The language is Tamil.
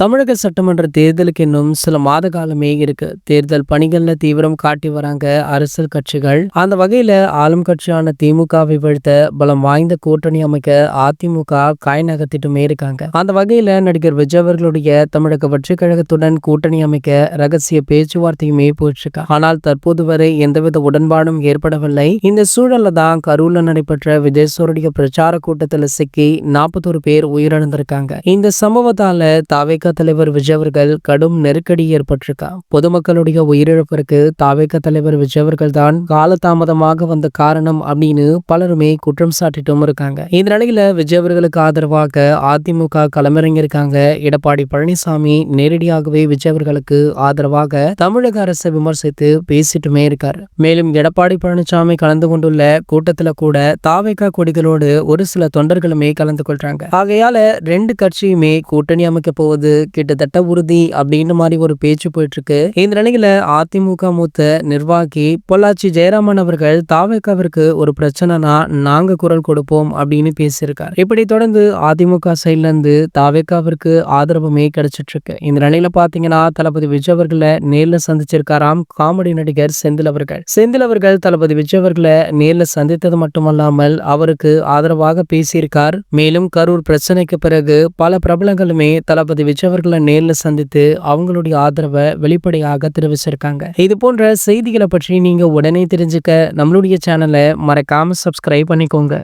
தமிழக சட்டமன்ற தேர்தலுக்கு இன்னும் சில மாத காலமே இருக்கு. தேர்தல் பணிகள்ல தீவிரம் காட்டி வராங்க அரசியல் கட்சிகள். அந்த வகையில ஆளும் கட்சியான திமுகவை வீழ்த்த பலம் வாய்ந்த கூட்டணி அமைக்க அதிமுக காய் நகர்த்திட்டுமே இருக்காங்க. அந்த வகையில நடிகர் விஜய் அவர்களுடைய தமிழக வெற்றி கழகத்துடன் கூட்டணி அமைக்க ரகசிய பேச்சுவார்த்தையுமே போயிட்டு. ஆனால் தற்போது வரை எந்தவித உடன்பாடும் ஏற்படவில்லை. இந்த சூழல்ல தான் கரூர்ல நடைபெற்ற விஜய் பிரச்சார கூட்டத்தில் சிக்கி 41 பேர் உயிரிழந்திருக்காங்க. இந்த சம்பவத்தால தாவேகா தலைவர் விஜய் அவர்கள் கடும் நெருக்கடி ஏற்பட்டிருக்கா. பொதுமக்களுடைய உயிரிழப்பிற்கு தாவேகா தலைவர் விஜய் அவர்கள் தான் காலதாமதமாக வந்த காரணம் அப்படின்னு பலருமே குற்றம் சாட்டிட்டும் இருக்காங்க. இந்த நிலையில விஜய் அவர்களுக்கு ஆதரவாக அதிமுக களமிறங்கியிருக்காங்க. எடப்பாடி பழனிசாமி நேரடியாகவே விஜய் அவர்களுக்கு ஆதரவாக தமிழக அரசை விமர்சித்து பேசிட்டுமே இருக்காரு. மேலும் எடப்பாடி பழனிசாமி கலந்து கொண்டுள்ள கூட்டத்துல கூட தாவேகா கொடிகளோடு ஒரு சில தொண்டர்களுமே கலந்து கொள்றாங்க. ஆகையால ரெண்டு கட்சியுமே கூட்டணி அமைக்க போவது கிட்டத்தட்ட உறுதி அப்படின்னு மாதிரி ஒரு பேச்சு போயிட்டு இருக்கு. இந்த நிலையில அதிமுக மூத்த நிர்வாகி பொள்ளாச்சி ஜெயராமன் அவர்கள் தாவேகாவிற்கு ஒரு பிரச்சனைனா நாங்க குரல் கொடுப்போம் அப்படின்னு பேசியிருக்காரு. இப்படி தொடர்ந்து அதிமுக சைட்ல இருந்து தாவேகாவிற்கு ஆதரவுமே கிடைச்சிட்டு இருக்கு. இந்த நிலையில பாத்தீங்கன்னா தளபதி விஜய் அவர்களை நேர்ல சந்திச்சிருக்காராம் காமெடி நடிகர் செந்தில் அவர்கள் தளபதி விஜய் அவர்களை நேர்ல சந்தித்தது மட்டுமல்லாமல் அவருக்கு ஆதரவாக பேசியிருக்கார். மேலும் கரூர் பிரச்சனைக்கு பிறகு பல பிரபலங்களுமே தளபதி விஜய் அவர்களை நேர்ல சந்தித்து அவங்களுடைய ஆதரவை வெளிப்படையாக தெரிவிச்சிருக்காங்க. இது போன்ற செய்திகளை பற்றி நீங்க உடனே தெரிஞ்சுக்க நம்மளுடைய சேனலை மறக்காம சப்ஸ்கிரைப் பண்ணிக்கோங்க.